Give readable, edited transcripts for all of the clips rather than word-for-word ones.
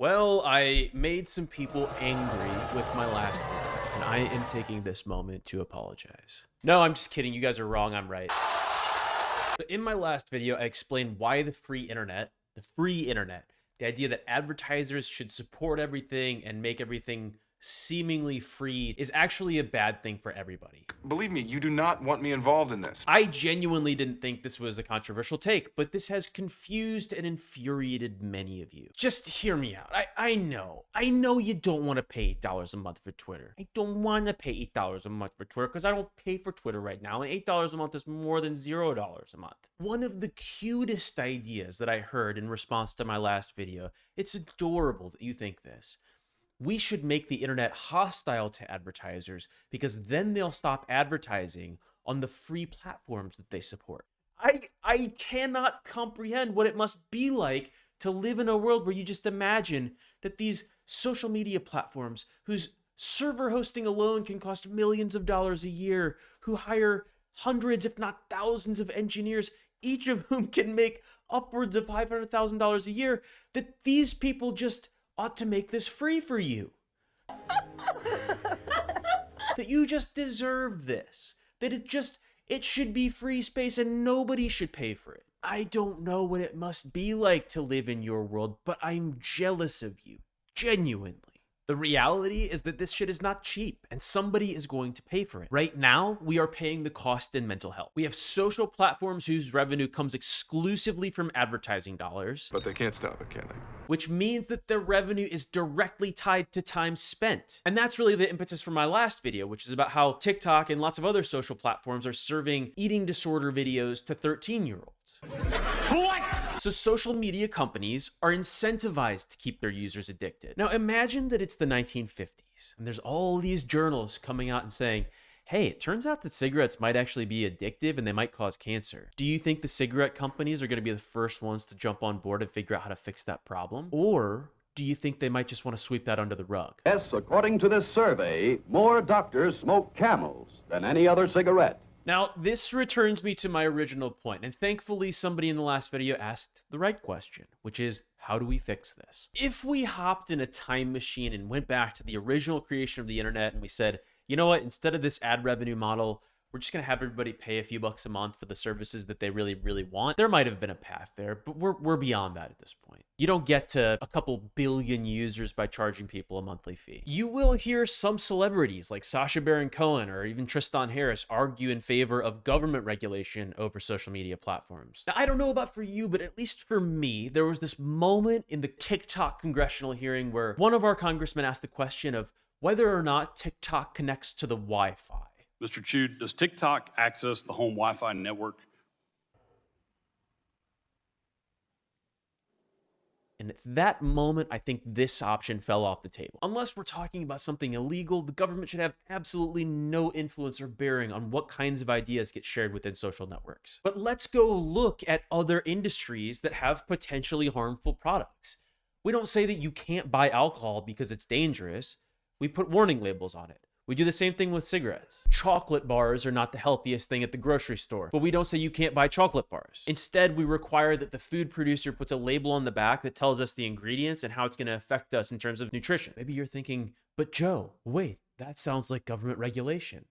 Well, I made some people angry with my last video, and I am taking this moment to apologize. No, I'm just kidding. You guys are wrong. I'm right. But in my last video, I explained why the free internet, the idea that advertisers should support everything and make everything seemingly free is actually a bad thing for everybody. Believe me, you do not want me involved in this. I genuinely didn't think this was a controversial take, but this has confused and infuriated many of you. Just hear me out. I know you don't want to pay $8 a month for Twitter. I don't want to pay $8 a month for Twitter because I don't pay for Twitter right now, and $8 a month is more than $0 a month. One of the cutest ideas that I heard in response to my last video, it's adorable that you think this. We should make the internet hostile to advertisers because then they'll stop advertising on the free platforms that they support. I cannot comprehend what it must be like to live in a world where you just imagine that these social media platforms whose server hosting alone can cost millions of dollars a year, who hire hundreds if not thousands of engineers, each of whom can make upwards of $500,000 a year, that these people just ought to make this free for you. That you just deserve this. That it should be free space and nobody should pay for it. I don't know what it must be like to live in your world, but I'm jealous of you. Genuinely. The reality is that this shit is not cheap and somebody is going to pay for it. Right now, we are paying the cost in mental health. We have social platforms whose revenue comes exclusively from advertising dollars. But they can't stop it, can they? Which means that their revenue is directly tied to time spent. And that's really the impetus for my last video, which is about how TikTok and lots of other social platforms are serving eating disorder videos to 13-year-olds. What? So social media companies are incentivized to keep their users addicted. Now imagine that it's the 1950s and there's all these journals coming out and saying, hey, it turns out that cigarettes might actually be addictive and they might cause cancer. Do you think the cigarette companies are going to be the first ones to jump on board and figure out how to fix that problem? Or do you think they might just want to sweep that under the rug? Yes, according to this survey, more doctors smoke Camels than any other cigarette. Now, this returns me to my original point, and thankfully somebody in the last video asked the right question, which is, how do we fix this? If we hopped in a time machine and went back to the original creation of the internet and we said, you know what, instead of this ad revenue model, we're just going to have everybody pay a few bucks a month for the services that they really, really want. There might have been a path there, but we're beyond that at this point. You don't get to a couple billion users by charging people a monthly fee. You will hear some celebrities like Sacha Baron Cohen or even Tristan Harris argue in favor of government regulation over social media platforms. Now, I don't know about for you, but at least for me, there was this moment in the TikTok congressional hearing where one of our congressmen asked the question of whether or not TikTok connects to the Wi-Fi. Mr. Chu, does TikTok access the home Wi-Fi network? And at that moment, I think this option fell off the table. Unless we're talking about something illegal, the government should have absolutely no influence or bearing on what kinds of ideas get shared within social networks. But let's go look at other industries that have potentially harmful products. We don't say that you can't buy alcohol because it's dangerous. We put warning labels on it. We do the same thing with cigarettes. Chocolate bars are not the healthiest thing at the grocery store, but we don't say you can't buy chocolate bars. Instead, we require that the food producer puts a label on the back that tells us the ingredients and how it's going to affect us in terms of nutrition. Maybe you're thinking, but Joe, wait, that sounds like government regulation.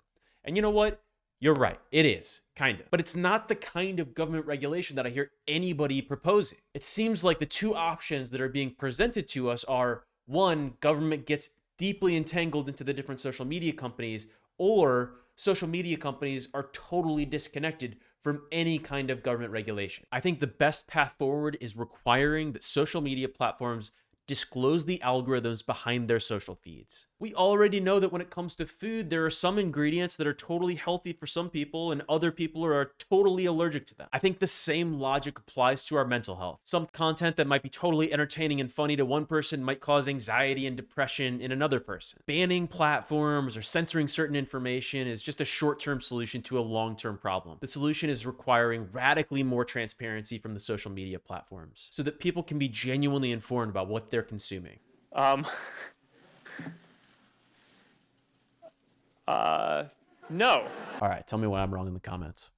And you know what? You're right, it is, kind of. But it's not the kind of government regulation that I hear anybody proposing. It seems like the two options that are being presented to us are, one, government gets deeply entangled into the different social media companies, or social media companies are totally disconnected from any kind of government regulation. I think the best path forward is requiring that social media platforms disclose the algorithms behind their social feeds. We already know that when it comes to food, there are some ingredients that are totally healthy for some people and other people are totally allergic to them. I think the same logic applies to our mental health. Some content that might be totally entertaining and funny to one person might cause anxiety and depression in another person. Banning platforms or censoring certain information is just a short-term solution to a long-term problem. The solution is requiring radically more transparency from the social media platforms so that people can be genuinely informed about what they're consuming. No. All right, tell me why I'm wrong in the comments.